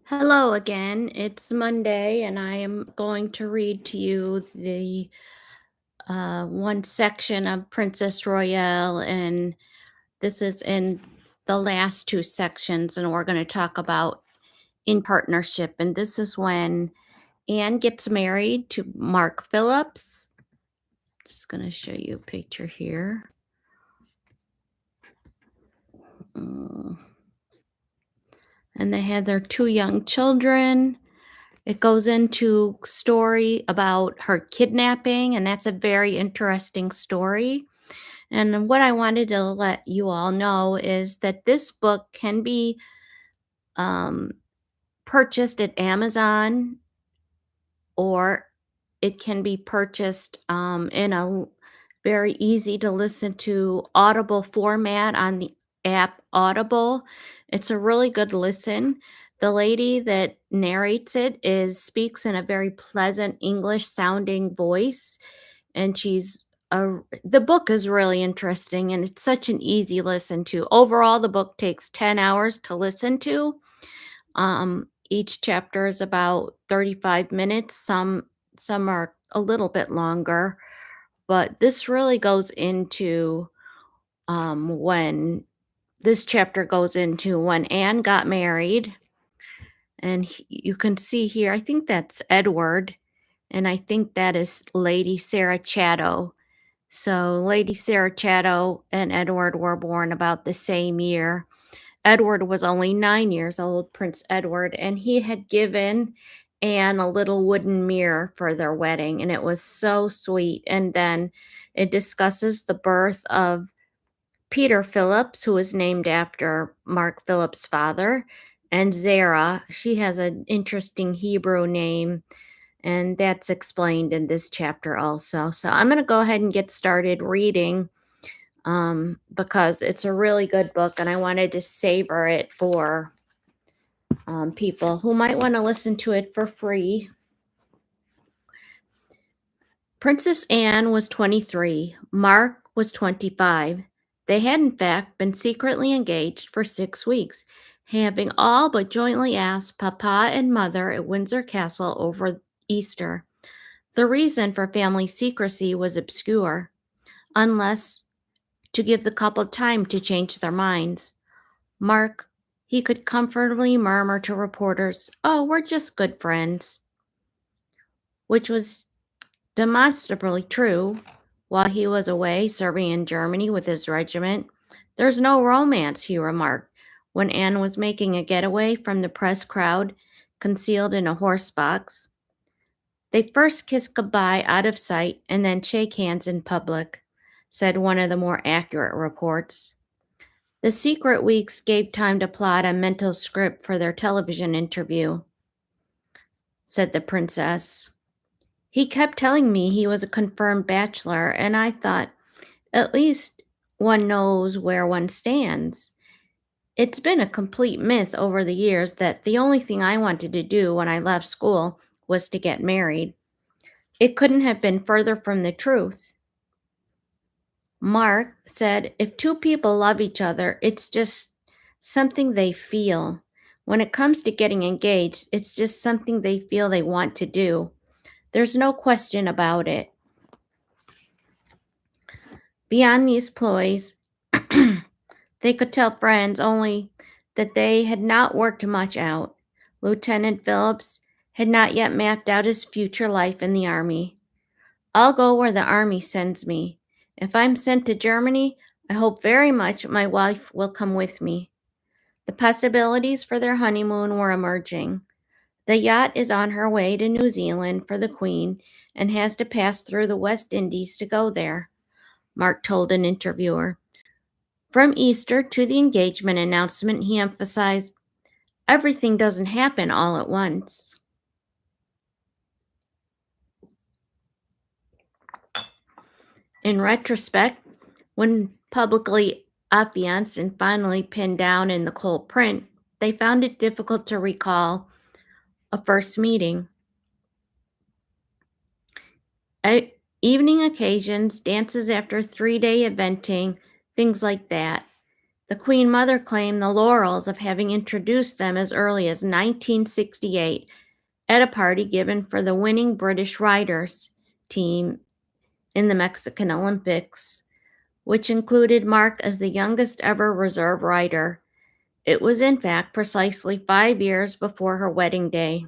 Hello again. It's Monday, and I am going to read to you the one section of Princess Royale, and this is in the last two sections, and we're going to talk about in partnership. And this is when Anne gets married to Mark Phillips. Just going to show you a picture here. Mm. And they had their two young children. It goes into story about her kidnapping, and that's a very interesting story. And what I wanted to let you all know is that this book can be um, purchased at Amazon, or it can be purchased in a very easy to listen to Audible format on the app Audible. It's a really good listen. The lady that narrates it is speaks in a very pleasant English sounding voice, and the book is really interesting, and it's such an easy listen to. Overall, the book takes 10 hours to listen to. Each chapter is about 35 minutes. Some are a little bit longer, but this really goes into when this chapter goes into when Anne got married, and you can see here. I think that's Edward, and I think that is Lady Sarah Chatto. So Lady Sarah Chatto and Edward were born about the same year. Edward was only 9 years old, Prince Edward, and he had given Anne a little wooden mirror for their wedding, and it was so sweet. And then it discusses the birth of Peter Phillips, who was named after Mark Phillips' father, and Zara. She has an interesting Hebrew name, and that's explained in this chapter also. So I'm going to go ahead and get started reading because it's a really good book, and I wanted to savor it for people who might want to listen to it for free. Princess Anne was 23, Mark was 25. They had, in fact, been secretly engaged for 6 weeks, having all but jointly asked Papa and Mother at Windsor Castle over Easter. The reason for family secrecy was obscure, unless to give the couple time to change their minds. Mark, he could comfortably murmur to reporters, "Oh, we're just good friends," which was demonstrably true. While he was away serving in Germany with his regiment, "There's no romance," he remarked, when Anne was making a getaway from the press crowd concealed in a horse box. "They first kiss goodbye out of sight and then shake hands in public," said one of the more accurate reports. The secret weeks gave time to plot a mental script for their television interview, said the princess. "He kept telling me he was a confirmed bachelor, and I thought, at least one knows where one stands. It's been a complete myth over the years that the only thing I wanted to do when I left school was to get married. It couldn't have been further from the truth." Mark said, "If two people love each other, it's just something they feel. When it comes to getting engaged, it's just something they feel they want to do. There's no question about it." Beyond these ploys, they could tell friends only that they had not worked much out. Lieutenant Phillips had not yet mapped out his future life in the Army. "I'll go where the Army sends me. If I'm sent to Germany, I hope very much my wife will come with me." The possibilities for their honeymoon were emerging. "The yacht is on her way to New Zealand for the Queen and has to pass through the West Indies to go there," Mark told an interviewer. From Easter to the engagement announcement, he emphasized, "Everything doesn't happen all at once." In retrospect, when publicly affianced and finally pinned down in the cold print, they found it difficult to recall a first meeting. Evening occasions, dances after 3-day eventing, things like that. The Queen Mother claimed the laurels of having introduced them as early as 1968 at a party given for the winning British riders team in the Mexican Olympics, which included Mark as the youngest ever reserve rider. It was, in fact, precisely 5 years before her wedding day.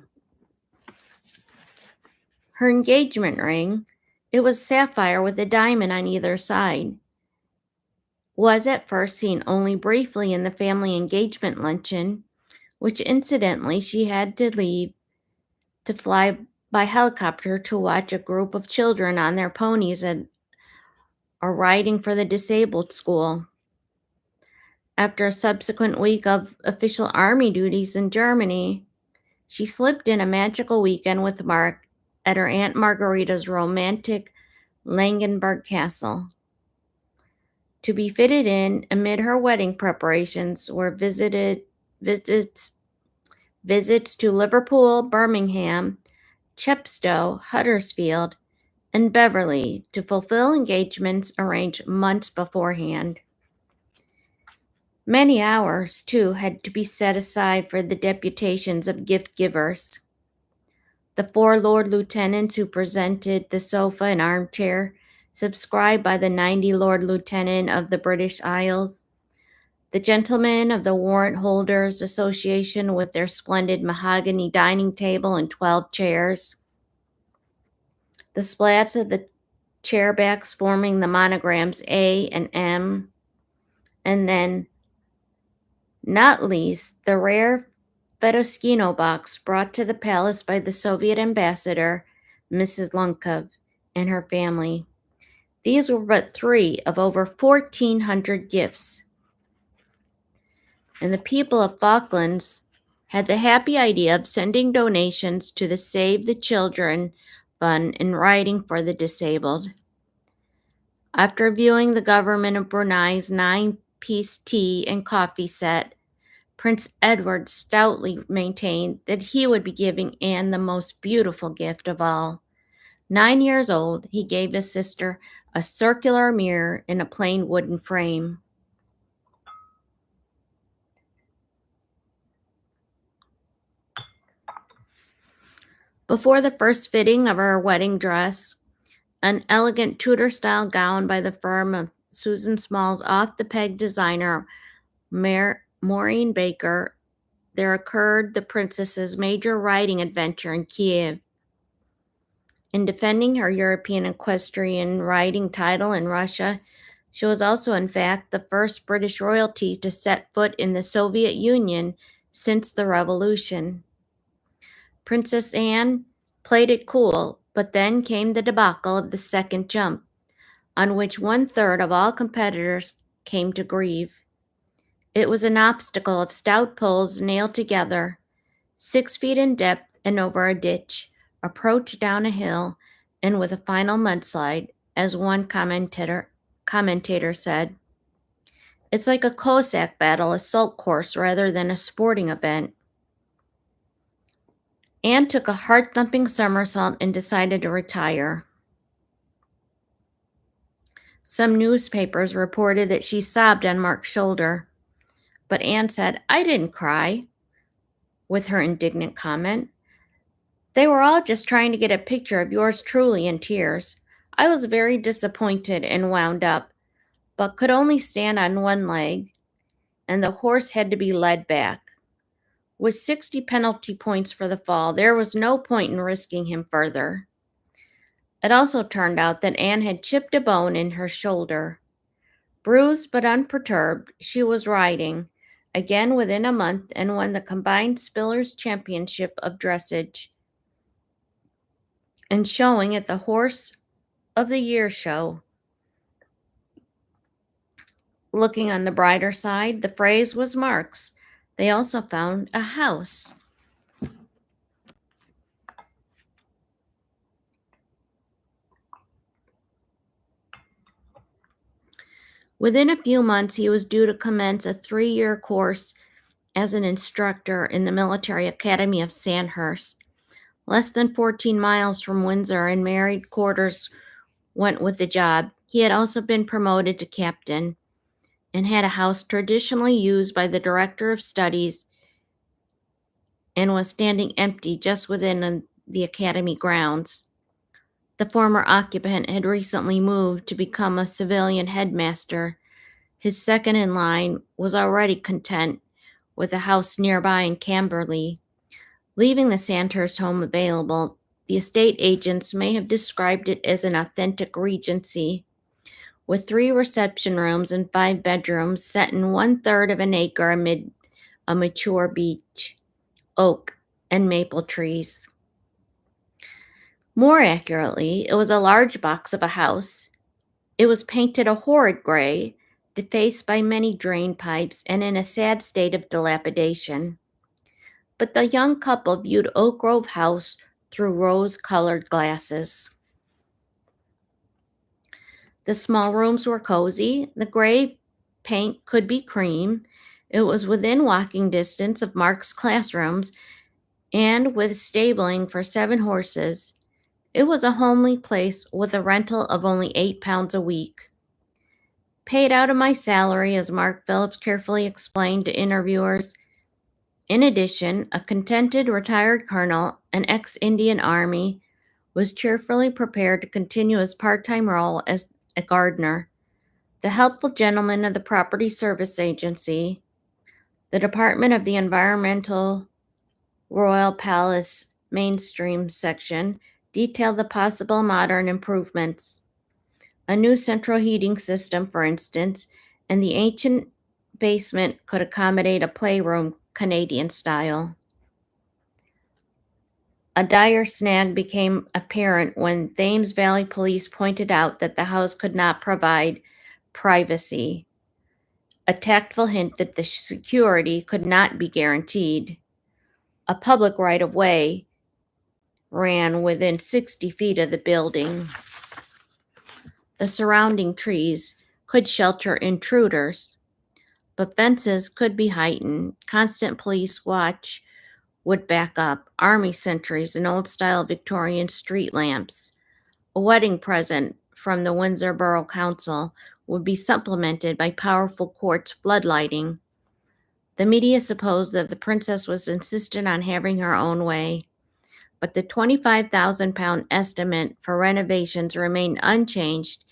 Her engagement ring, it was sapphire with a diamond on either side, was at first seen only briefly in the family engagement luncheon, which incidentally she had to leave to fly by helicopter to watch a group of children on their ponies at a riding for the disabled school. After a subsequent week of official army duties in Germany, she slipped in a magical weekend with Mark at her Aunt Margarita's romantic Langenberg castle. To be fitted in amid her wedding preparations were visits to Liverpool, Birmingham, Chepstow, Huddersfield, and Beverley to fulfill engagements arranged months beforehand. Many hours, too, had to be set aside for the deputations of gift givers. The 4 Lord Lieutenants who presented the sofa and armchair, subscribed by the 90 Lord Lieutenant of the British Isles, the gentlemen of the Warrant Holders Association with their splendid mahogany dining table and 12 chairs, the slats of the chairbacks forming the monograms A and M, and then, not least, the rare Fedoskino box brought to the palace by the Soviet ambassador, Mrs. Lunkov, and her family. These were but 3 of over 1,400 gifts. And the people of Falklands had the happy idea of sending donations to the Save the Children Fund and Riding for the Disabled. After viewing the government of Brunei's 9-piece tea and coffee set, Prince Edward stoutly maintained that he would be giving Anne the most beautiful gift of all. 9 years old, he gave his sister a circular mirror in a plain wooden frame. Before the first fitting of her wedding dress, an elegant Tudor-style gown by the firm of Susan Small's off-the-peg designer Maureen Baker, there occurred the princess's major riding adventure in Kiev. In defending her European equestrian riding title in Russia, she was also, in fact, the first British royalty to set foot in the Soviet Union since the revolution. Princess Anne played it cool, but then came the debacle of the second jump, on which 1/3 of all competitors came to grieve. It was an obstacle of stout poles nailed together, 6 feet in depth and over a ditch, approached down a hill, and with a final mudslide, as one commentator said. It's like a Cossack battle assault course rather than a sporting event. Anne took a heart-thumping somersault and decided to retire. Some newspapers reported that she sobbed on Mark's shoulder, but Anne said, "I didn't cry," with her indignant comment. "They were all just trying to get a picture of yours truly in tears. I was very disappointed and wound up, but could only stand on one leg, and the horse had to be led back. With 60 penalty points for the fall, there was no point in risking him further." It also turned out that Anne had chipped a bone in her shoulder. Bruised but unperturbed, she was riding, again within a month, and won the combined Spillers Championship of Dressage and showing at the Horse of the Year show. Looking on the brighter side, the phrase was Mark's. They also found a house. Within a few months, he was due to commence a 3-year course as an instructor in the Military Academy of Sandhurst. Less than 14 miles from Windsor, and married quarters went with the job. He had also been promoted to captain. and had a house traditionally used by the director of studies and was standing empty just within the academy grounds. The former occupant had recently moved to become a civilian headmaster. His second in line was already content with a house nearby in Camberley. Leaving the Sandhurst home available, the estate agents may have described it as an authentic Regency, with 3 reception rooms and 5 bedrooms set in 1/3 of an acre amid a mature beech, oak, and maple trees. More accurately, it was a large box of a house. It was painted a horrid gray, defaced by many drain pipes and in a sad state of dilapidation. But the young couple viewed Oak Grove House through rose-colored glasses. The small rooms were cozy. The gray paint could be cream. It was within walking distance of Mark's classrooms, and with stabling for 7 horses. It was a homely place with a rental of only £8 a week. Paid out of my salary, as Mark Phillips carefully explained to interviewers. In addition, a contented retired colonel, an ex-Indian Army, was cheerfully prepared to continue his part-time role as a gardener. The helpful gentleman of the Property Service Agency, the Department of the Environmental Royal Palace Mainstream section, detailed the possible modern improvements. A new central heating system, for instance, and the ancient basement could accommodate a playroom, Canadian style. A dire snag became apparent when Thames Valley Police pointed out that the house could not provide privacy, a tactful hint that the security could not be guaranteed. A public right-of-way ran within 60 feet of the building. The surrounding trees could shelter intruders, but fences could be heightened. Constant police watch would back up, army sentries and old-style Victorian street lamps. A wedding present from the Windsor Borough Council would be supplemented by powerful quartz floodlighting. The media supposed that the princess was insistent on having her own way, but the £25,000 estimate for renovations remained unchanged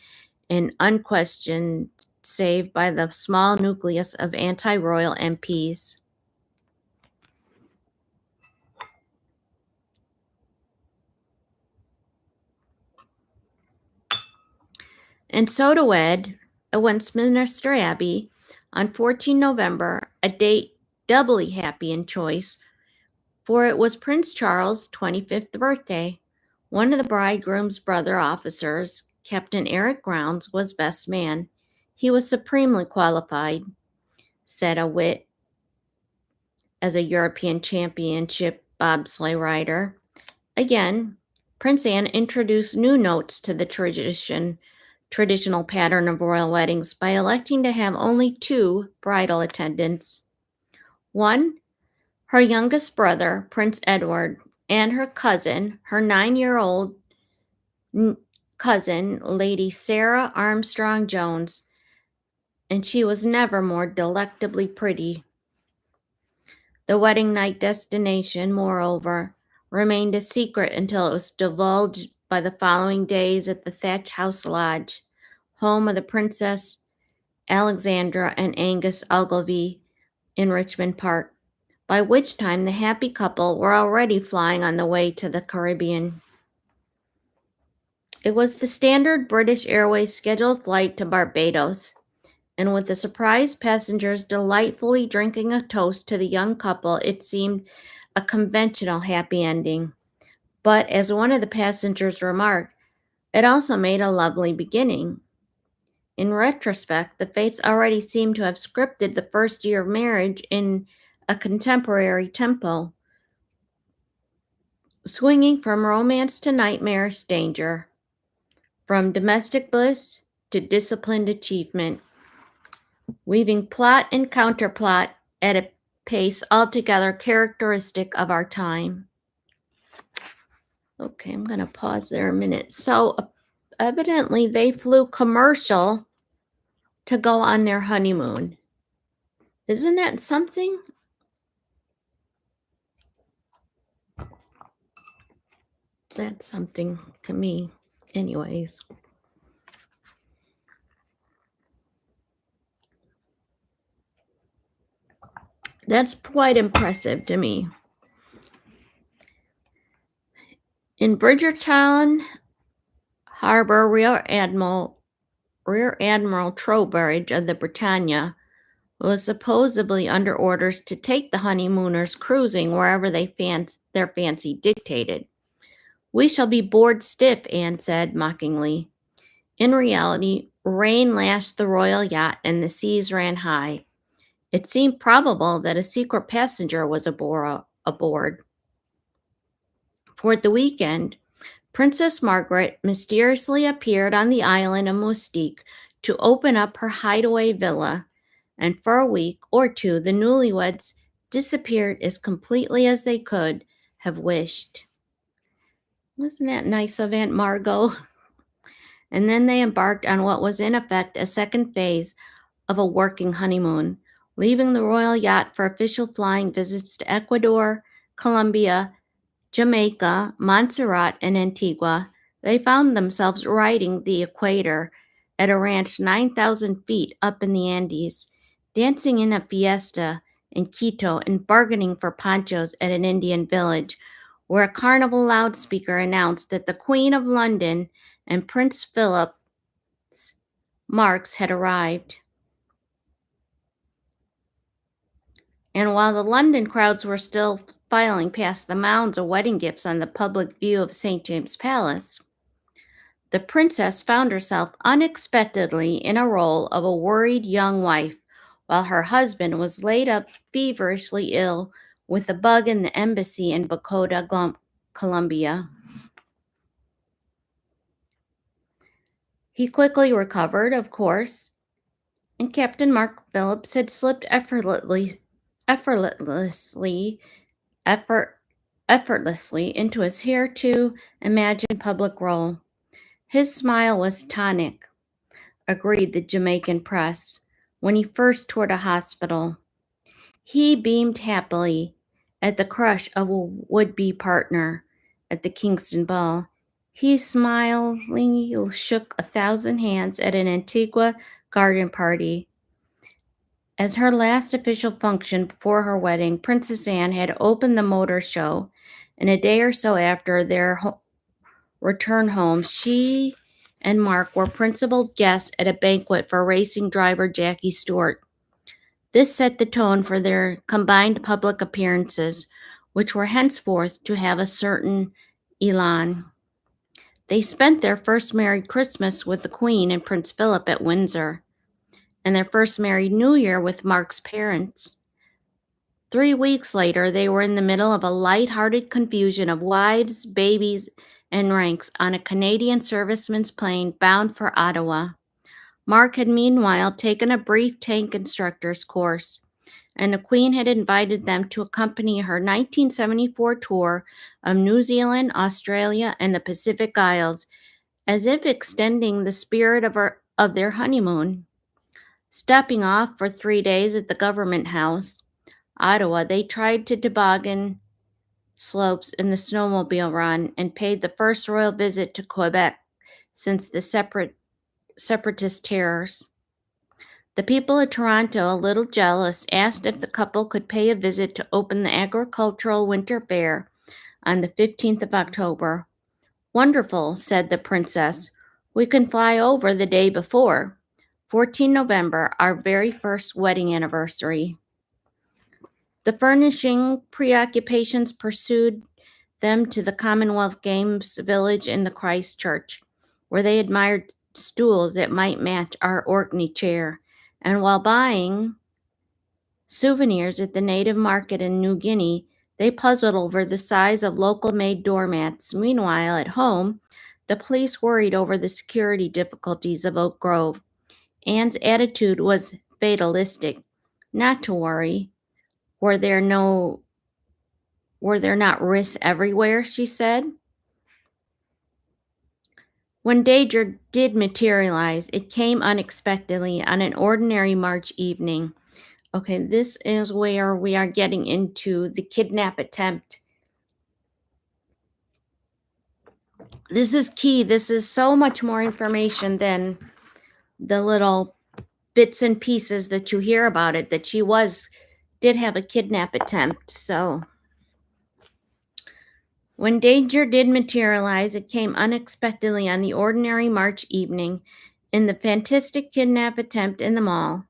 and unquestioned, save by the small nucleus of anti-royal MPs. And so to wed at Westminster Abbey on 14 November, a date doubly happy in choice, for it was Prince Charles' 25th birthday. One of the bridegroom's brother officers, Captain Eric Grounds, was best man. He was supremely qualified, said a wit as a European Championship bobsleigh rider. Again, Prince Anne introduced new notes to the traditional pattern of royal weddings by electing to have only 2 bridal attendants. One, her youngest brother, Prince Edward, and her cousin, her 9-year-old cousin, Lady Sarah Armstrong Jones, and she was never more delectably pretty. The wedding night destination, moreover, remained a secret until it was divulged by the following days at the Thatch House Lodge, home of the Princess Alexandra and Angus Ogilvy in Richmond Park, by which time the happy couple were already flying on the way to the Caribbean. It was the standard British Airways scheduled flight to Barbados, and with the surprised passengers delightfully drinking a toast to the young couple, it seemed a conventional happy ending. But as one of the passengers remarked, it also made a lovely beginning. In retrospect, the fates already seemed to have scripted the first year of marriage in a contemporary tempo, swinging from romance to nightmarish danger, from domestic bliss to disciplined achievement, weaving plot and counterplot at a pace altogether characteristic of our time. Okay, I'm going to pause there a minute. So evidently they flew commercial to go on their honeymoon. Isn't that something? That's something to me, anyways. That's quite impressive to me. In Bridgertown Harbor, Rear Admiral Trowbridge of the Britannia was supposedly under orders to take the honeymooners cruising wherever their fancy dictated. "We shall be bored stiff," Anne said mockingly. In reality, rain lashed the royal yacht and the seas ran high. It seemed probable that a secret passenger was aboard. For the weekend, Princess Margaret mysteriously appeared on the island of Moustique to open up her hideaway villa, and for a week or two the newlyweds disappeared as completely as they could have wished. Wasn't that nice of Aunt Margot? And then they embarked on what was in effect a second phase of a working honeymoon, leaving the royal yacht for official flying visits to Ecuador, Colombia, Jamaica, Montserrat, and Antigua. They found themselves riding the equator at a ranch 9,000 feet up in the Andes, dancing in a fiesta in Quito, and bargaining for ponchos at an Indian village, where a carnival loudspeaker announced that the Queen of London and Prince Philip's Marks had arrived. And while the London crowds were still filing past the mounds of wedding gifts on the public view of St. James's Palace, the princess found herself unexpectedly in a role of a worried young wife, while her husband was laid up feverishly ill with a bug in the embassy in Bogota, Colombia. He quickly recovered, of course, and Captain Mark Phillips had slipped effortlessly into his here-to-imagined public role. His smile was tonic, agreed the Jamaican press, when he first toured a hospital. He beamed happily at the crush of a would-be partner at the Kingston ball. He smilingly shook 1,000 hands at an Antigua garden party. As her last official function before her wedding, Princess Anne had opened the motor show, and a day or so after their return home, she and Mark were principal guests at a banquet for racing driver Jackie Stewart. This set the tone for their combined public appearances, which were henceforth to have a certain elan. They spent their first married Christmas with the Queen and Prince Philip at Windsor, and their first married New Year with Mark's parents. 3 weeks later, they were in the middle of a light-hearted confusion of wives, babies, and ranks on a Canadian serviceman's plane bound for Ottawa. Mark had meanwhile taken a brief tank instructor's course, and the Queen had invited them to accompany her 1974 tour of New Zealand, Australia, and the Pacific Isles, as if extending the spirit of their honeymoon. Stopping off for 3 days at the Government House, Ottawa, they tried to toboggan slopes in the snowmobile run and paid the first royal visit to Quebec since the separatist terrors. The people of Toronto, a little jealous, asked if the couple could pay a visit to open the agricultural winter fair on the 15th of October. "Wonderful," said the princess. "We can fly over the day before. 14 November, our very first wedding anniversary." The furnishing preoccupations pursued them to the Commonwealth Games Village in the Christchurch, where they admired stools that might match our Orkney chair, and while buying souvenirs at the native market in New Guinea, they puzzled over the size of local-made doormats. Meanwhile, at home, the police worried over the security difficulties of Oak Grove. Anne's attitude was fatalistic. Not to worry. Were there not risks everywhere, she said. When danger did materialize, it came unexpectedly on an ordinary March evening. Okay, this is where we are getting into the kidnap attempt. This is key. This is so much more information than the little bits and pieces that you hear about it, that she did have a kidnap attempt. So when danger did materialize, it came unexpectedly on the ordinary March evening in the fantastic kidnap attempt in the mall.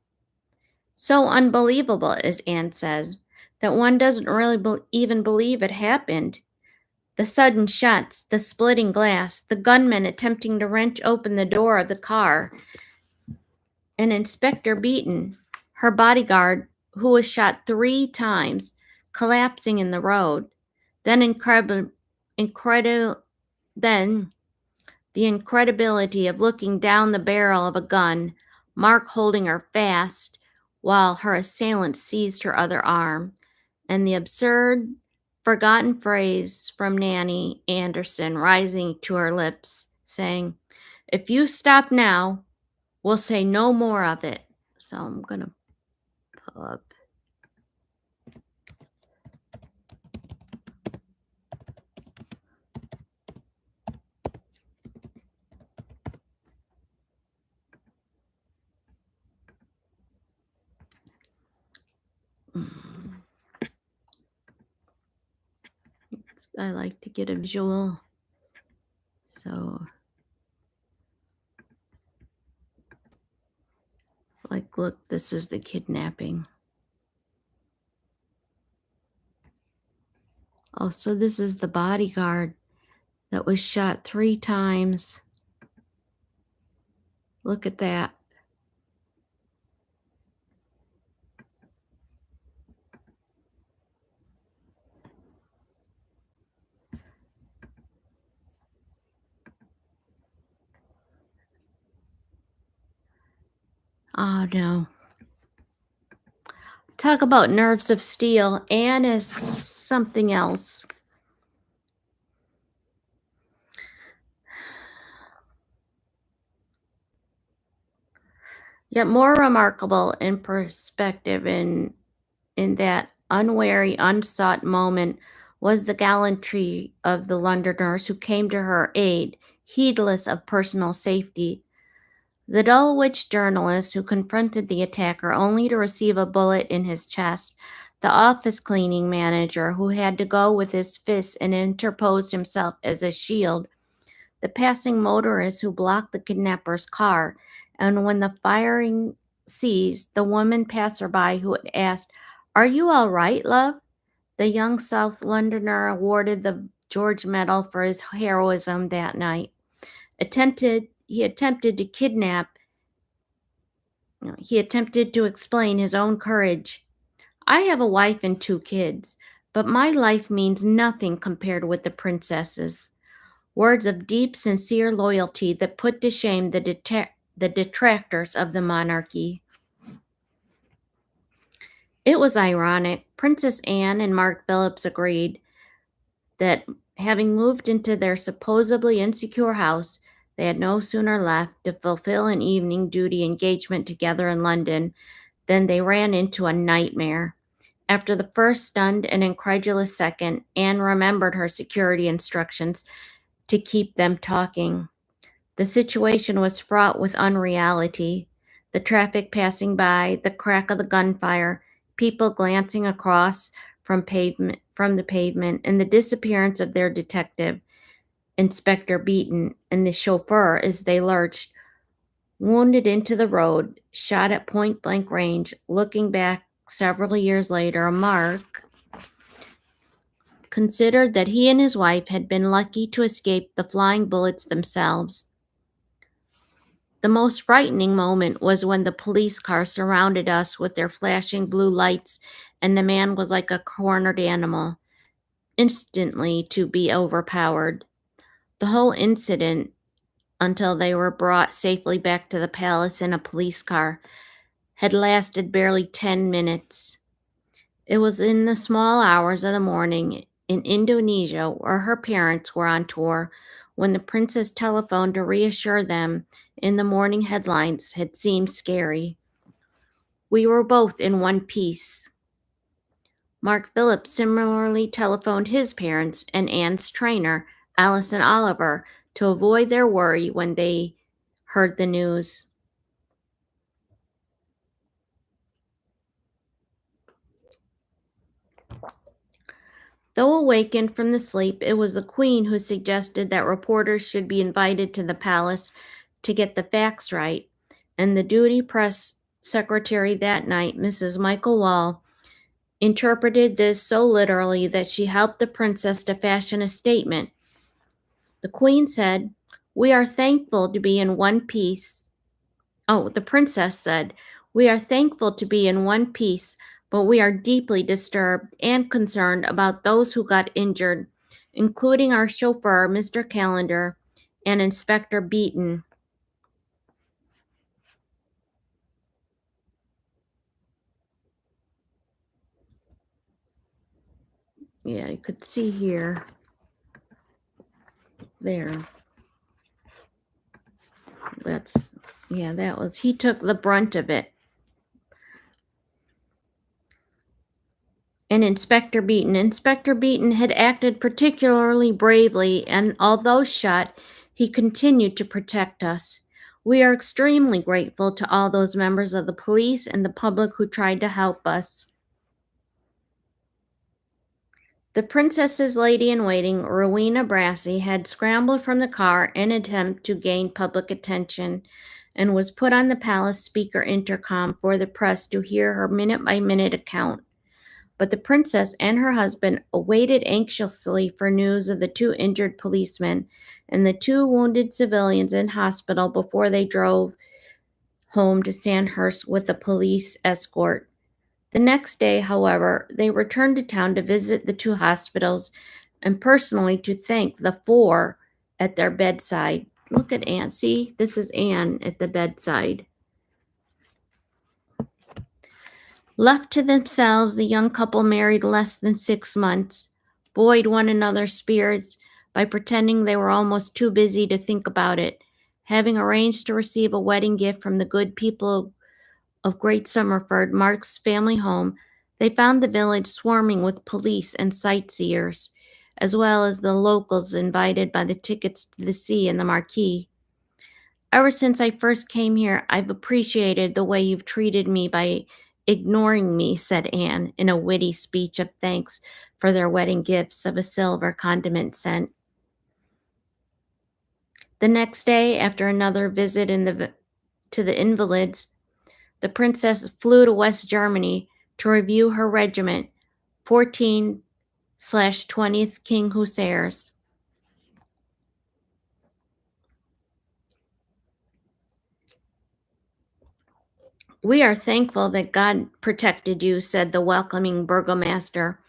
So unbelievable, as Anne says, that one doesn't really even believe it happened. The sudden shots, the splitting glass, the gunman attempting to wrench open the door of the car, and Inspector Beaton, her bodyguard, who was shot 3 times, collapsing in the road. Then then the incredibility of looking down the barrel of a gun, Mark holding her fast while her assailant seized her other arm, and the absurd, forgotten phrase from Nanny Anderson rising to her lips, saying, "If you stop now, we'll say no more of it." So I'm going to pull up. mm, I like to get a visual. So, like, look, this is the kidnapping. Oh, so this is the bodyguard that was shot 3 times. Look at that. Oh, no. Talk about nerves of steel. Anne is something else. Yet more remarkable in perspective in that unwary, unsought moment was the gallantry of the Londoners who came to her aid, heedless of personal safety. The Dulwich journalist who confronted the attacker only to receive a bullet in his chest, the office cleaning manager who had to go with his fists and interposed himself as a shield, the passing motorist who blocked the kidnapper's car, and when the firing ceased, the woman passerby who had asked, "Are you all right, love?" The young South Londoner awarded the George Medal for his heroism that night. He attempted to he attempted to explain his own courage. "I have a wife and 2 kids, but my life means nothing compared with the princess's." Words of deep, sincere loyalty that put to shame the detractors of the monarchy. It was ironic. Princess Anne and Mark Phillips agreed that, having moved into their supposedly insecure house, they had no sooner left to fulfill an evening duty engagement together in London than they ran into a nightmare. After the first stunned and incredulous second, Anne remembered her security instructions to keep them talking. The situation was fraught with unreality. The traffic passing by, the crack of the gunfire, people glancing across from the pavement, and the disappearance of their detective, Inspector Beaton, and the chauffeur as they lurched, wounded into the road, shot at point blank range. Looking back several years later, Mark considered that he and his wife had been lucky to escape the flying bullets themselves. The most frightening moment was when the police car surrounded us with their flashing blue lights, and the man was like a cornered animal, instantly to be overpowered. The whole incident, until they were brought safely back to the palace in a police car, had lasted barely 10 minutes. It was in the small hours of the morning in Indonesia, where her parents were on tour, when the princess telephoned to reassure them in the morning headlines had seemed scary. We were both in one piece. Mark Phillips similarly telephoned his parents and Anne's trainer, Alice and Oliver, to avoid their worry when they heard the news. Though awakened from the sleep, it was the Queen who suggested that reporters should be invited to the palace to get the facts right, and the duty press secretary that night, Mrs. Michael Wall, interpreted this so literally that she helped the princess to fashion a statement. The Queen said, "We are thankful to be in one piece." Oh, the princess said, "We are thankful to be in one piece, but we are deeply disturbed and concerned about those who got injured, including our chauffeur, Mr. Callender, and Inspector Beaton." Yeah, you could see here. There. He took the brunt of it. And Inspector Beaton had acted particularly bravely, and although shot, he continued to protect us. We are extremely grateful to all those members of the police and the public who tried to help us. The princess's lady-in-waiting, Rowena Brassey, had scrambled from the car in an attempt to gain public attention and was put on the palace speaker intercom for the press to hear her minute-by-minute account. But the princess and her husband awaited anxiously for news of the two injured policemen and the two wounded civilians in hospital before they drove home to Sandhurst with a police escort. The next day, however, they returned to town to visit the two hospitals and personally to thank the four at their bedside. Look at Anne. See, this is Anne at the bedside. Left to themselves, the young couple married less than 6 months, buoyed one another's spirits by pretending they were almost too busy to think about it. Having arranged to receive a wedding gift from the good people of Great Somerford, Mark's family home, they found the village swarming with police and sightseers, as well as the locals invited by the tickets to the sea and the marquee. Ever since I first came here, I've appreciated the way you've treated me by ignoring me, said Anne, in a witty speech of thanks for their wedding gifts of a silver condiment set. The next day, after another visit to the invalids, the princess flew to West Germany to review her regiment, 14/20th King Hussars. "We are thankful that God protected you," said the welcoming burgomaster,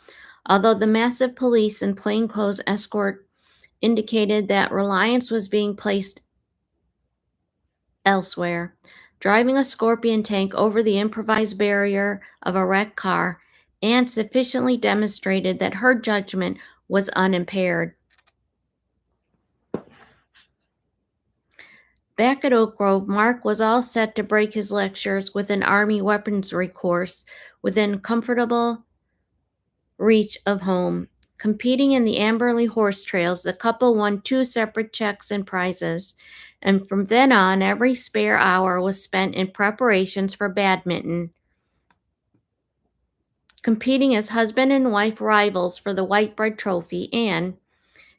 although the massive police and plainclothes escort indicated that reliance was being placed elsewhere. Driving a Scorpion tank over the improvised barrier of a wrecked car, Anne sufficiently demonstrated that her judgment was unimpaired. Back at Oak Grove, Mark was all set to break his lectures with an Army weaponry course within comfortable reach of home. Competing in the Amberley horse trails, the couple won 2 separate checks and prizes, and from then on, every spare hour was spent in preparations for badminton. Competing as husband and wife rivals for the Whitebread Trophy, and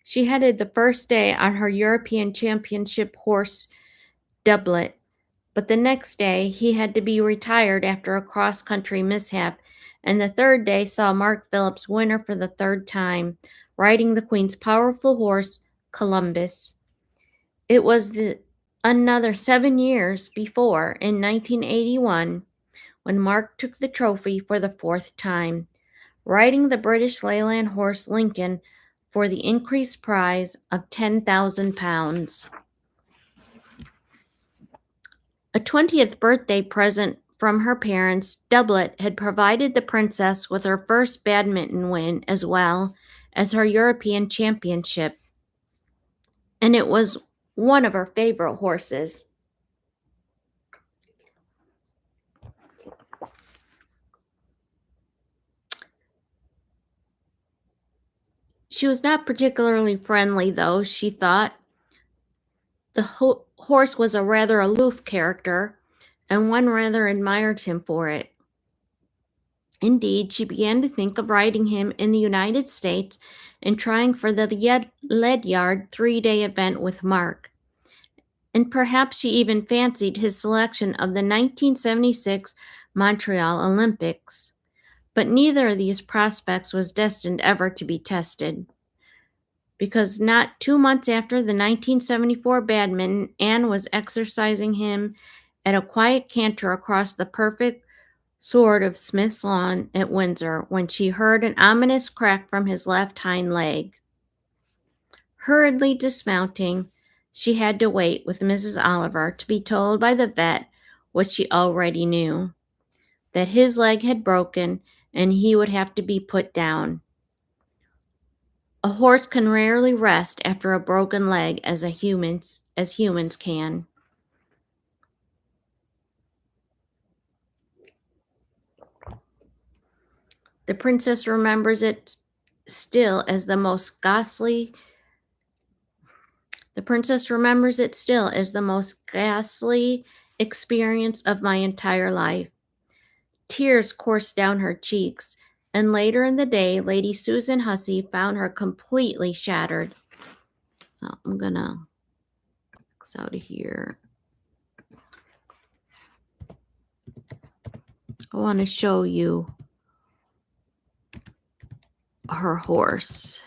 she headed the first day on her European Championship horse doublet, but the next day he had to be retired after a cross-country mishap, and the third day saw Mark Phillips winner for the third time, riding the Queen's powerful horse, Columbus. It was another 7 years before, in 1981, when Mark took the trophy for the fourth time, riding the British Leyland horse Lincoln for the increased prize of £10,000. A 20th birthday present from her parents, Doublet had provided the princess with her first badminton win as well as her European championship. and it was one of her favorite horses. She was not particularly friendly, though, she thought. The horse was a rather aloof character, and one rather admired him for it. Indeed, she began to think of riding him in the United States and trying for the Ledyard 3-day event with Mark. And perhaps she even fancied his selection of the 1976 Montreal Olympics. But neither of these prospects was destined ever to be tested, because not 2 months after the 1974 badminton, Anne was exercising him at a quiet canter across the perfect sword of Smith's lawn at Windsor when she heard an ominous crack from his left hind leg. Hurriedly dismounting, she had to wait with Mrs. Oliver to be told by the vet what she already knew, that his leg had broken and he would have to be put down. A horse can rarely rest after a broken leg as humans can. The princess remembers it still as the most ghastly The princess remembers it still as the most ghastly experience of my entire life. Tears coursed down her cheeks, and later in the day, Lady Susan Hussey found her completely shattered. So I'm gonna X out of here. I want to show you her horse.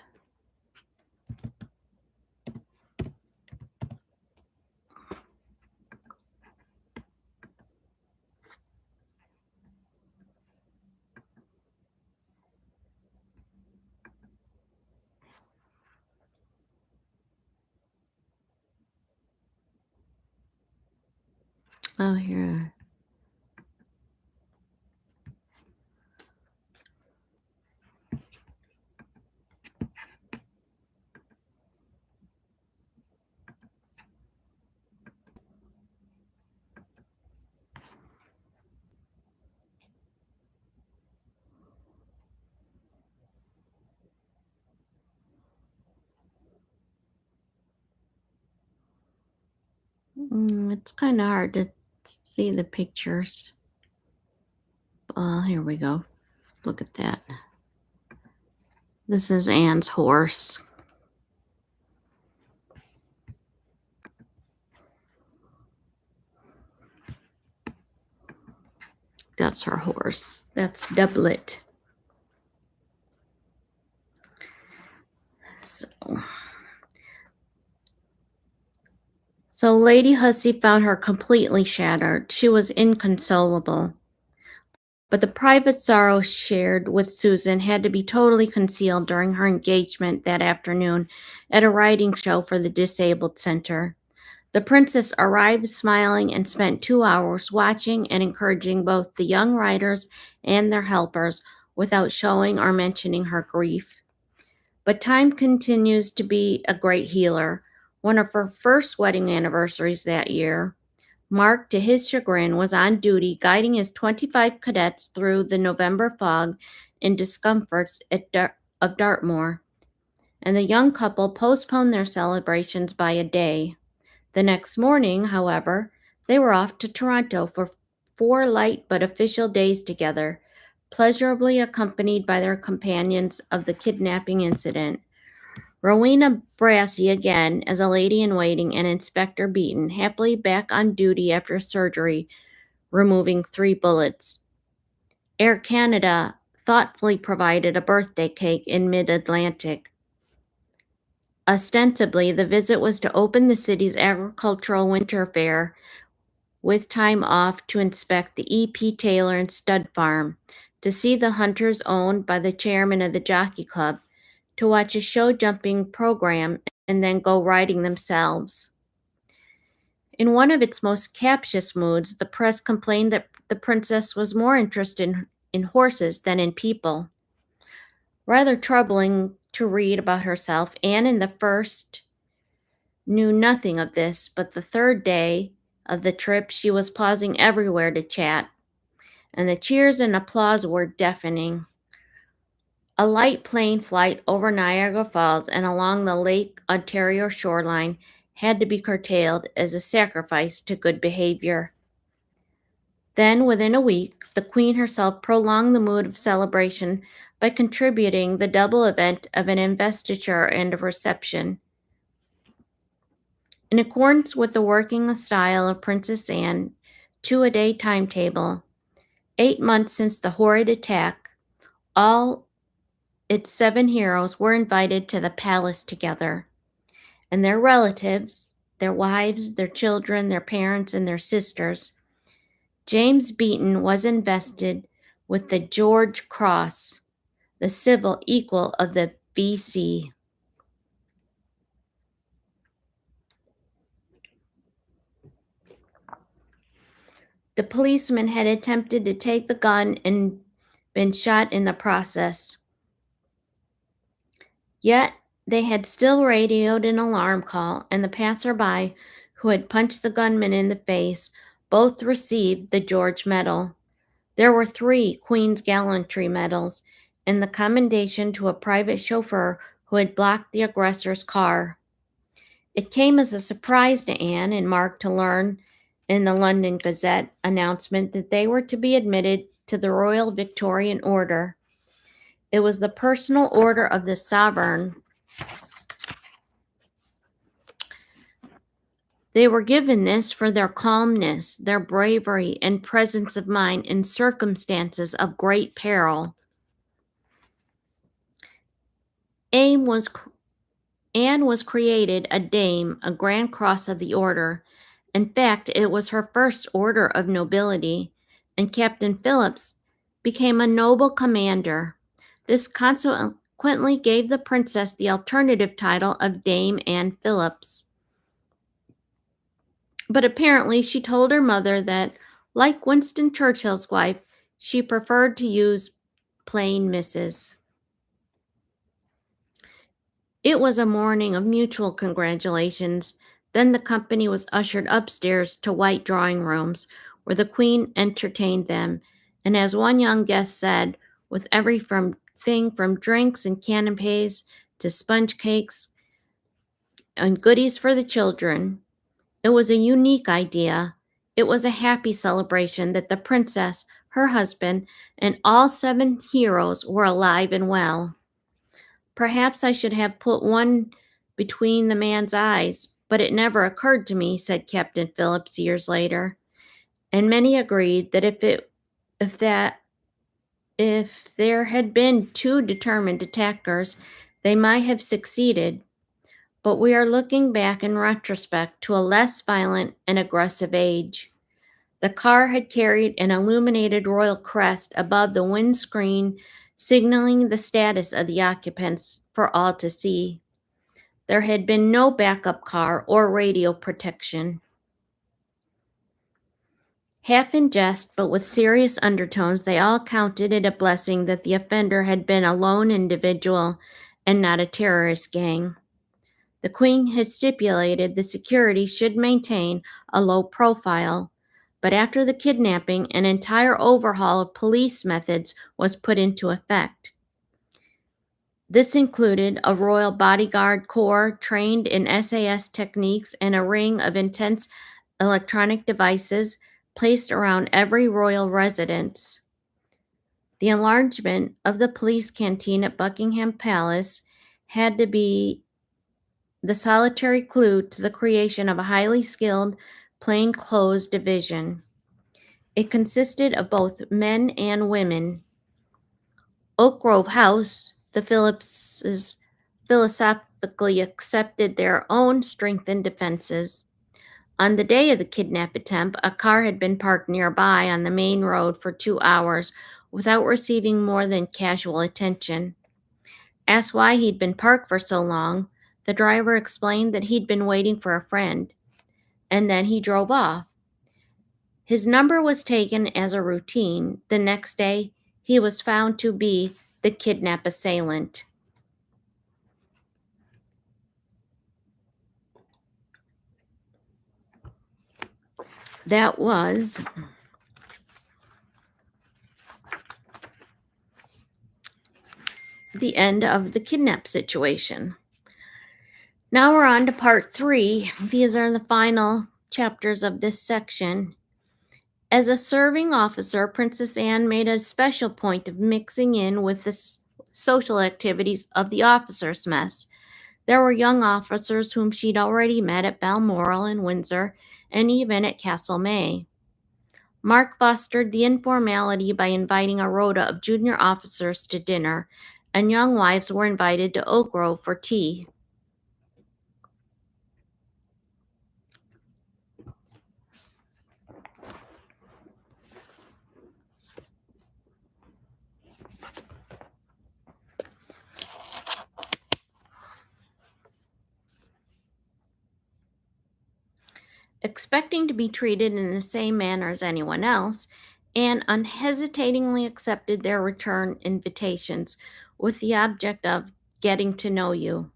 Oh, here. It's kind of hard to see the pictures. Here we go. Look at that. This is Anne's horse. That's her horse. That's Doublet. So Lady Hussey found her completely shattered. She was inconsolable. But the private sorrow shared with Susan had to be totally concealed during her engagement that afternoon at a riding show for the Disabled Center. The princess arrived smiling and spent 2 hours watching and encouraging both the young riders and their helpers without showing or mentioning her grief. But time continues to be a great healer. One of her first wedding anniversaries that year, Mark, to his chagrin, was on duty guiding his 25 cadets through the November fog and discomforts of Dartmoor, and the young couple postponed their celebrations by a day. The next morning, however, they were off to Toronto for 4 light but official days together, pleasurably accompanied by their companions of the kidnapping incident. Rowena Brassey again as a lady-in-waiting, and Inspector Beaton happily back on duty after surgery, removing 3 bullets. Air Canada thoughtfully provided a birthday cake in mid-Atlantic. Ostensibly, the visit was to open the city's agricultural winter fair, with time off to inspect the E.P. Taylor and Stud Farm, to see the hunters owned by the chairman of the Jockey Club, to watch a show jumping program, and then go riding themselves. In one of its most captious moods, the press complained that the princess was more interested in horses than in people. Rather troubling to read about herself, Anne, in the first knew nothing of this, but the third day of the trip she was pausing everywhere to chat, and the cheers and applause were deafening. A light plane flight over Niagara Falls and along the Lake Ontario shoreline had to be curtailed as a sacrifice to good behavior. Then, within a week, the Queen herself prolonged the mood of celebration by contributing the double event of an investiture and a reception. In accordance with the working style of Princess Anne, 2-a-day timetable, 8 months since the horrid attack, all its 7 heroes were invited to the palace together, and their relatives, their wives, their children, their parents, and their sisters. James Beaton was invested with the George Cross, the civil equal of the V.C. The policeman had attempted to take the gun and been shot in the process. Yet they had still radioed an alarm call, and the passerby who had punched the gunman in the face both received the George Medal. There were 3 Queen's Gallantry medals and the commendation to a private chauffeur who had blocked the aggressor's car. It came as a surprise to Anne and Mark to learn in the London Gazette announcement that they were to be admitted to the Royal Victorian Order. It was the personal order of the sovereign. They were given this for their calmness, their bravery, and presence of mind in circumstances of great peril. Anne was created a dame, a Grand Cross of the Order. In fact, it was her first order of nobility, and Captain Phillips became a noble commander. This consequently gave the princess the alternative title of Dame Anne Phillips. But apparently she told her mother that, like Winston Churchill's wife, she preferred to use plain Mrs. It was a morning of mutual congratulations. Then the company was ushered upstairs to white drawing rooms, where the Queen entertained them, and as one young guest said, with everything from drinks and canapes to sponge cakes and goodies for the children. It was a unique idea. It was a happy celebration that the princess, her husband, and all 7 heroes were alive and well. Perhaps I should have put one between the man's eyes, but it never occurred to me, said Captain Phillips years later. And many agreed that if there had been 2 determined attackers, they might have succeeded. But we are looking back in retrospect to a less violent and aggressive age. The car had carried an illuminated royal crest above the windscreen, signaling the status of the occupants for all to see. There had been no backup car or radio protection. Half in jest, but with serious undertones, they all counted it a blessing that the offender had been a lone individual and not a terrorist gang. The Queen had stipulated the security should maintain a low profile, but after the kidnapping, an entire overhaul of police methods was put into effect. This included a royal bodyguard corps trained in SAS techniques and a ring of intense electronic devices placed around every royal residence. The enlargement of the police canteen at Buckingham Palace had to be the solitary clue to the creation of a highly skilled plainclothes division. It consisted of both men and women. Oak Grove House, the Phillipses philosophically accepted their own strengthened defenses. On the day of the kidnap attempt, a car had been parked nearby on the main road for 2 hours without receiving more than casual attention. Asked why he'd been parked for so long, the driver explained that he'd been waiting for a friend, and then he drove off. His number was taken as a routine. The next day, he was found to be the kidnap assailant. that was the end of the kidnap situation. Now we're on to part 3. These are the final chapters of this section. As a serving officer, Princess Anne made a special point of mixing in with the social activities of the officers' mess. There were young officers whom she'd already met at Balmoral and Windsor, and even at Castlemaine. Mark fostered the informality by inviting a rota of junior officers to dinner, and young wives were invited to Oak Grove for tea. Expecting to be treated in the same manner as anyone else, Anne unhesitatingly accepted their return invitations with the object of getting to know you.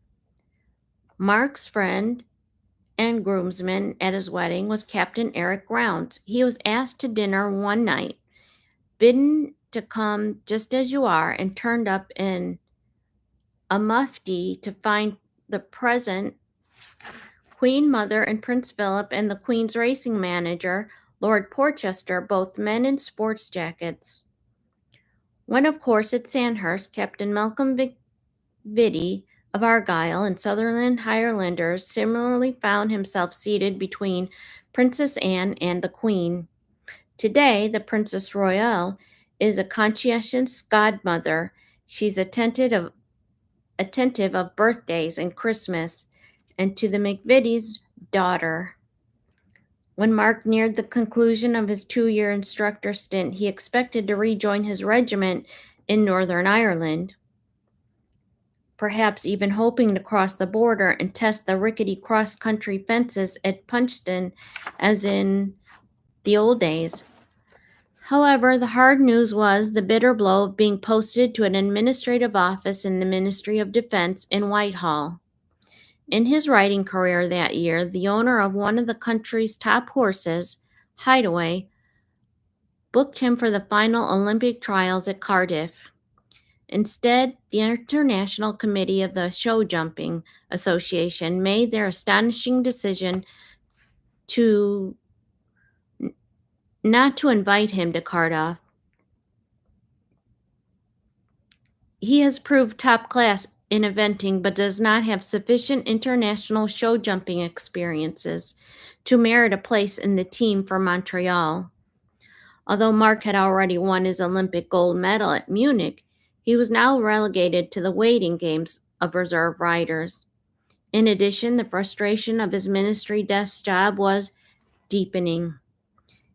Mark's friend and groomsman at his wedding was Captain Eric Grounds. He was asked to dinner one night, bidden to come just as you are, and turned up in a mufti to find the present Queen Mother and Prince Philip and the Queen's racing manager, Lord Porchester, both men in sports jackets. When, of course, at Sandhurst, Captain Malcolm Vitti of Argyll and Sutherland Highlanders similarly found himself seated between Princess Anne and the Queen. Today, the Princess Royale is a conscientious godmother. She's attentive of birthdays and Christmas, and to the McVitie's daughter. When Mark neared the conclusion of his 2-year instructor stint, he expected to rejoin his regiment in Northern Ireland, perhaps even hoping to cross the border and test the rickety cross-country fences at Punxton as in the old days. However, the hard news was the bitter blow of being posted to an administrative office in the Ministry of Defense in Whitehall. In his riding career that year, the owner of one of the country's top horses, Hideaway, booked him for the final Olympic trials at Cardiff. Instead, the International Committee of the Show Jumping Association made their astonishing decision not to invite him to Cardiff. He has proved top class in eventing, but does not have sufficient international show jumping experiences to merit a place in the team for Montreal. Although Mark had already won his Olympic gold medal at Munich, he was now relegated to the waiting games of reserve riders. In addition, the frustration of his ministry desk job was deepening.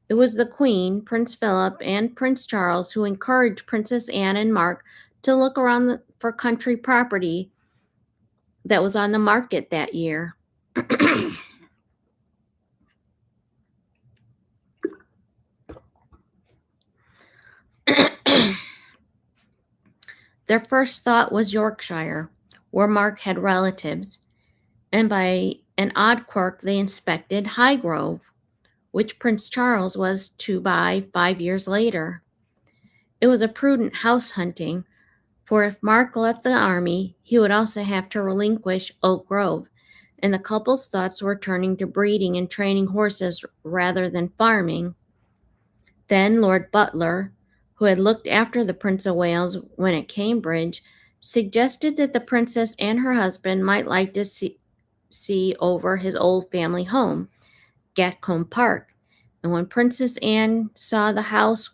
It was the Queen, Prince Philip, and Prince Charles who encouraged Princess Anne and Mark to look around for country property that was on the market that year. Their first thought was Yorkshire, where Mark had relatives, and by an odd quirk they inspected Highgrove, which Prince Charles was to buy 5 years later. It was a prudent house hunting, for if Mark left the army, he would also have to relinquish Oak Grove, and the couple's thoughts were turning to breeding and training horses rather than farming. Then Lord Butler, who had looked after the Prince of Wales when at Cambridge, suggested that the princess and her husband might like to see over his old family home, Gatcombe Park. And when Princess Anne saw the house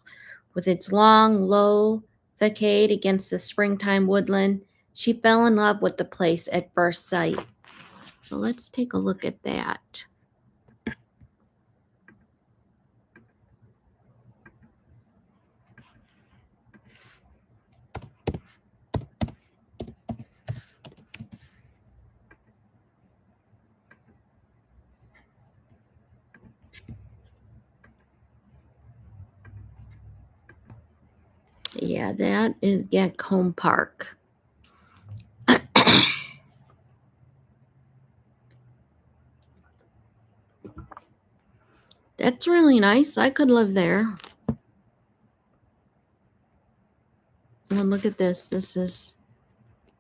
with its long, low facade against the springtime woodland, she fell in love with the place at first sight. So let's take a look at that. Yeah, that is Gatcombe Park. It's really nice. I could live there. Well, look at this. This is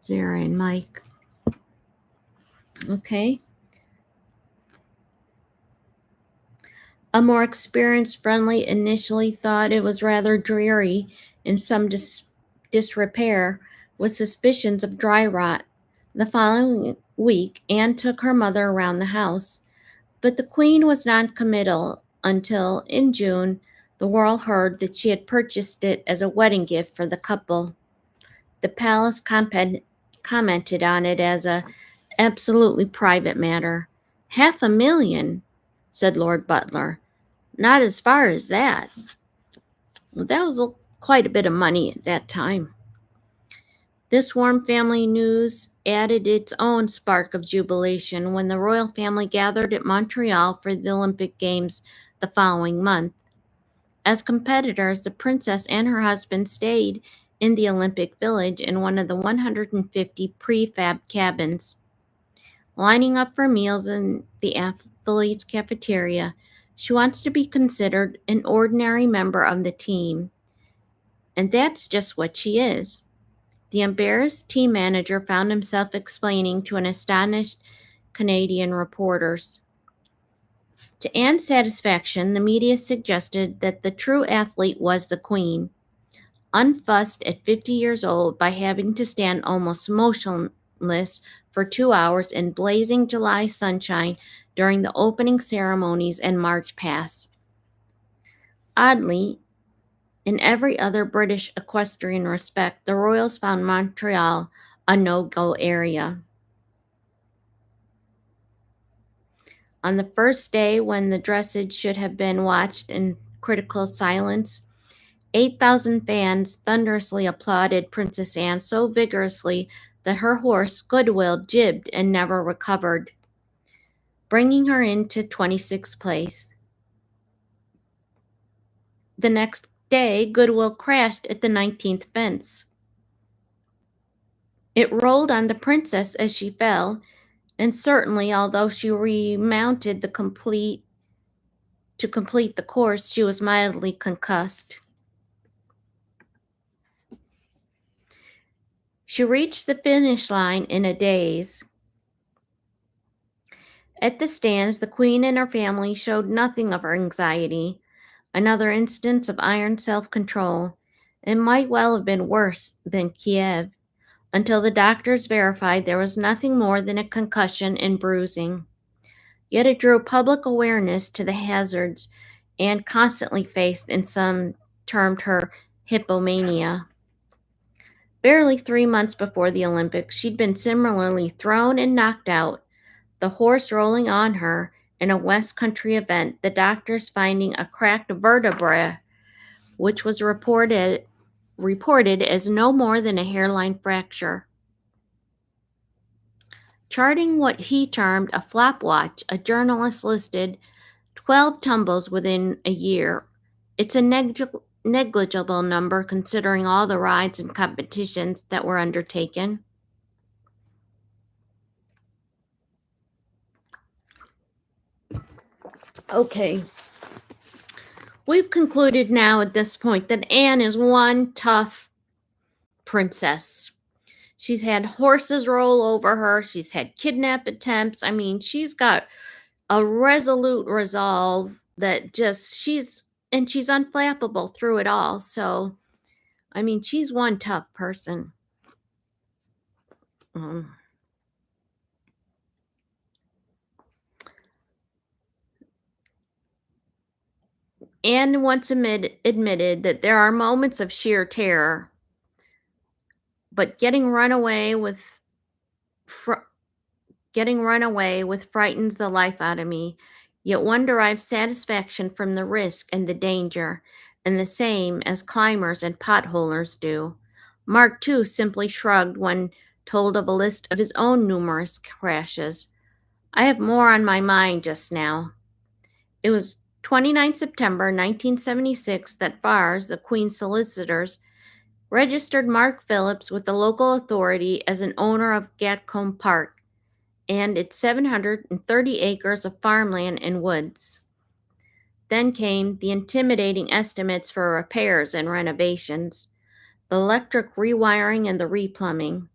Zara and Mike. Okay. A more experienced friendly initially thought it was rather dreary in some disrepair, with suspicions of dry rot. The following week, Anne took her mother around the house, but the Queen was non-committal until, in June, the world heard that she had purchased it as a wedding gift for the couple. The palace commented on it as a absolutely private matter. "500,000," said Lord Butler. "Not as far as that." Well, that was quite a bit of money at that time. This warm family news added its own spark of jubilation when the royal family gathered at Montreal for the Olympic Games the following month. As competitors, the princess and her husband stayed in the Olympic Village in one of the 150 prefab cabins. Lining up for meals in the athletes' cafeteria, she wants to be considered an ordinary member of the team. And that's just what she is. The embarrassed team manager found himself explaining to an astonished Canadian reporters. To Anne's satisfaction, the media suggested that the true athlete was the Queen, unfussed at 50 years old by having to stand almost motionless for 2 hours in blazing July sunshine during the opening ceremonies and march past. Oddly, in every other British equestrian respect, the royals found Montreal a no-go area. On the first day, when the dressage should have been watched in critical silence, 8,000 fans thunderously applauded Princess Anne so vigorously that her horse, Goodwill, jibbed and never recovered, bringing her into 26th place. The next day, Goodwill crashed at the 19th fence. It rolled on the princess as she fell, and certainly, although she remounted to complete the course, she was mildly concussed. She reached the finish line in a daze. At the stands, the Queen and her family showed nothing of her anxiety. Another instance of iron self-control. It might well have been worse than Kiev, until the doctors verified there was nothing more than a concussion and bruising. Yet it drew public awareness to the hazards Anne constantly faced, and some termed her hippomania. Barely 3 months before the Olympics, she'd been similarly thrown and knocked out, the horse rolling on her in a West Country event, the doctors finding a cracked vertebra, which was reported as no more than a hairline fracture. Charting what he termed a flop watch, a journalist listed 12 tumbles within a year. It's a negligible number considering all the rides and competitions that were undertaken. Okay. We've concluded now at this point that Anne is one tough princess. She's had horses roll over her. She's had kidnap attempts. I mean, she's got a resolute resolve that she's unflappable through it all. So, I mean, she's one tough person. Anne once admitted that there are moments of sheer terror, but getting run away with frightens the life out of me. Yet one derives satisfaction from the risk and the danger, and the same as climbers and potholers do. Mark, too, simply shrugged when told of a list of his own numerous crashes. I have more on my mind just now. It was 29 September 1976 that FARS, the Queen's solicitors, registered Mark Phillips with the local authority as an owner of Gatcombe Park and its 730 acres of farmland and woods. Then came the intimidating estimates for repairs and renovations, the electric rewiring and the replumbing.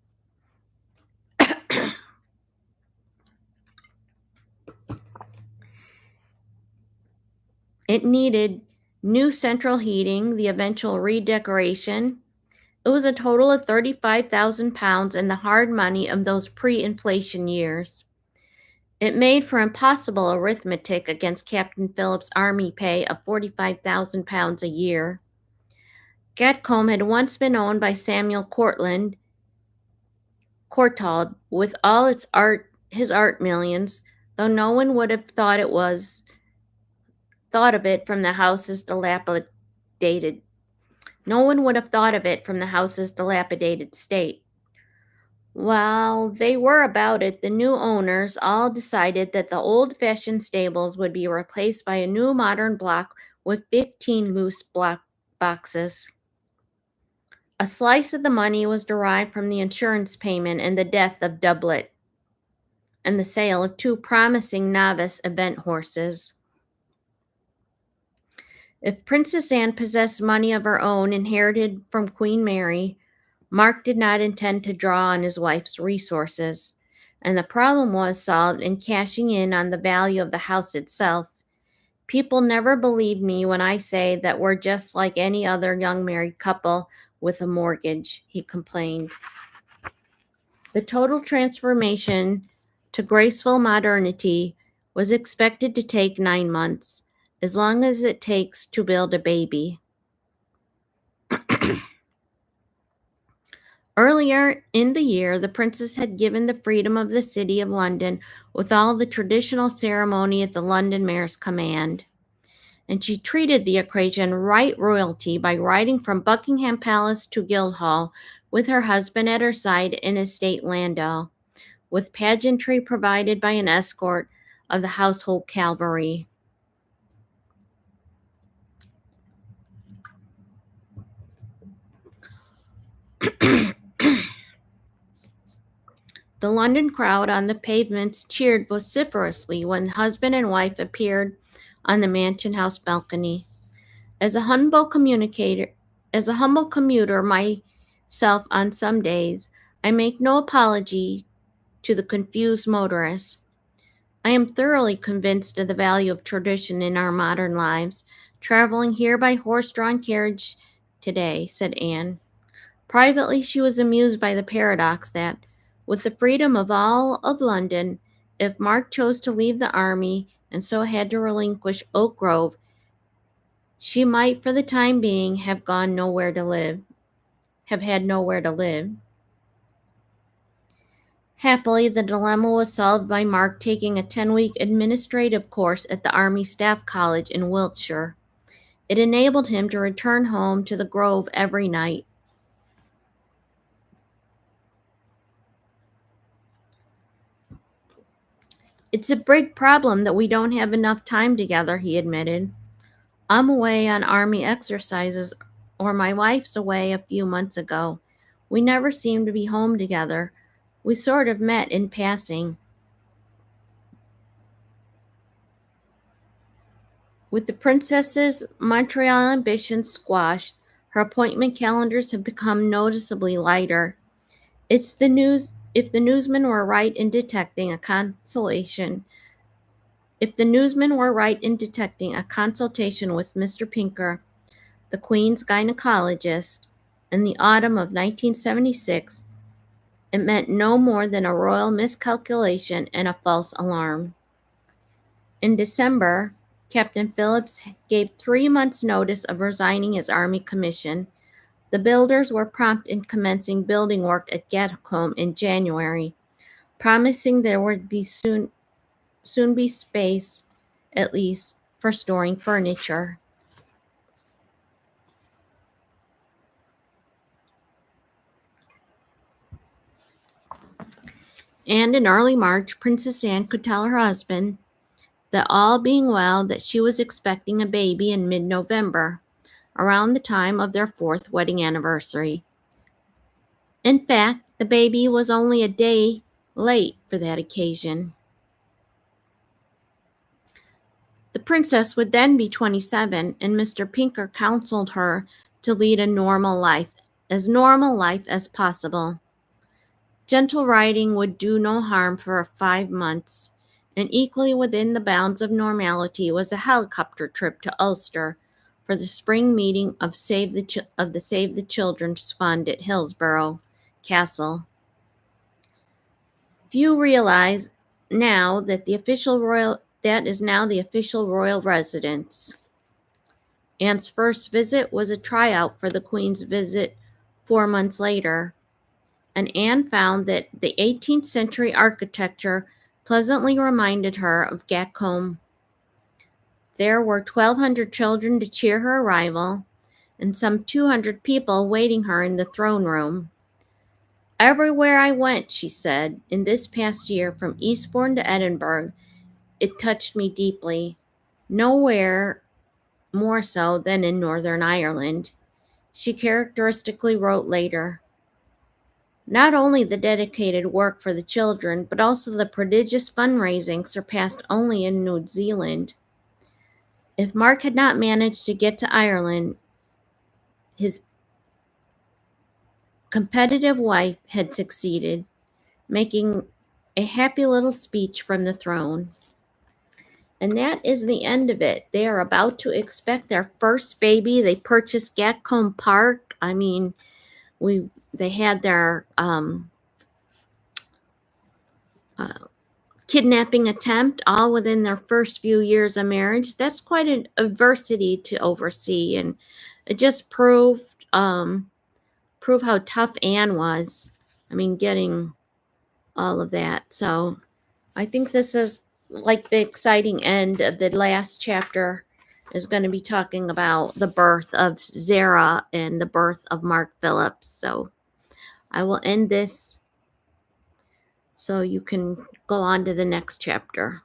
It needed new central heating, the eventual redecoration. It was a total of £35,000 in the hard money of those pre-inflation years. It made for impossible arithmetic against Captain Phillips' army pay of £45,000 a year. Gatcombe had once been owned by Samuel Courtauld with all his art millions, though no one would have thought of it from the house's dilapidated. No one would have thought of it from the house's dilapidated state. While they were about it, the new owners all decided that the old-fashioned stables would be replaced by a new modern block with 15 loose block boxes. A slice of the money was derived from the insurance payment and the death of Doublet, and the sale of 2 promising novice event horses. If Princess Anne possessed money of her own inherited from Queen Mary, Mark did not intend to draw on his wife's resources, and the problem was solved in cashing in on the value of the house itself. People never believe me when I say that we're just like any other young married couple with a mortgage, he complained. The total transformation to graceful modernity was expected to take 9 months, as long as it takes to build a baby. Earlier in the year, the princess had given the freedom of the city of London with all the traditional ceremony at the London mayor's command. And she treated the occasion right royalty by riding from Buckingham Palace to Guildhall with her husband at her side in a state landau, with pageantry provided by an escort of the household cavalry. The London crowd on the pavements cheered vociferously when husband and wife appeared on the Mansion House balcony. As a humble commuter myself on some days, I make no apology to the confused motorist. I am thoroughly convinced of the value of tradition in our modern lives, traveling here by horse-drawn carriage today, said Anne. Privately, she was amused by the paradox that, with the freedom of all of London, if Mark chose to leave the army and so had to relinquish Oak Grove, she might, for the time being, have had nowhere to live. Happily, the dilemma was solved by Mark taking a 10-week administrative course at the Army Staff College in Wiltshire. It enabled him to return home to the Grove every night. It's a big problem that we don't have enough time together, he admitted. I'm away on army exercises, or my wife's away a few months ago. We never seem to be home together. We sort of met in passing. With the princess's Montreal ambitions squashed, her appointment calendars have become noticeably lighter. If the newsmen were right in detecting a consultation with Mr. Pinker, the Queen's gynecologist, in the autumn of 1976, it meant no more than a royal miscalculation and a false alarm. In December, Captain Phillips gave 3 months' notice of resigning his army commission. The builders were prompt in commencing building work at Gatcombe in January, promising there would be soon be space, at least, for storing furniture. And in early March, Princess Anne could tell her husband that all being well, that she was expecting a baby in mid-November, around the time of their 4th wedding anniversary. In fact, the baby was only a day late for that occasion. The princess would then be 27, and Mr. Pinker counseled her to lead a normal life as possible. Gentle riding would do no harm for 5 months, and equally within the bounds of normality was a helicopter trip to Ulster for the spring meeting of the Save the Children's Fund at Hillsborough Castle. Few realize now that is now the official royal residence. Anne's first visit was a tryout for the Queen's visit 4 months later, and Anne found that the 18th century architecture pleasantly reminded her of Gatcombe. There were 1,200 children to cheer her arrival, and some 200 people awaiting her in the throne room. Everywhere I went, she said, in this past year, from Eastbourne to Edinburgh, it touched me deeply. Nowhere more so than in Northern Ireland. She characteristically wrote later. Not only the dedicated work for the children, but also the prodigious fundraising surpassed only in New Zealand. If Mark had not managed to get to Ireland, his competitive wife had succeeded, making a happy little speech from the throne. And that is the end of it. They are about to expect their first baby. They purchased Gatcombe Park. I mean, they had their kidnapping attempt all within their first few years of marriage. That's quite an adversity to oversee, and it just proved how tough Anne was. I mean, getting all of that. So I think this is like the exciting end of the last chapter is going to be talking about the birth of Zara and the birth of Mark Phillips. So I will end this so you can go on to the next chapter.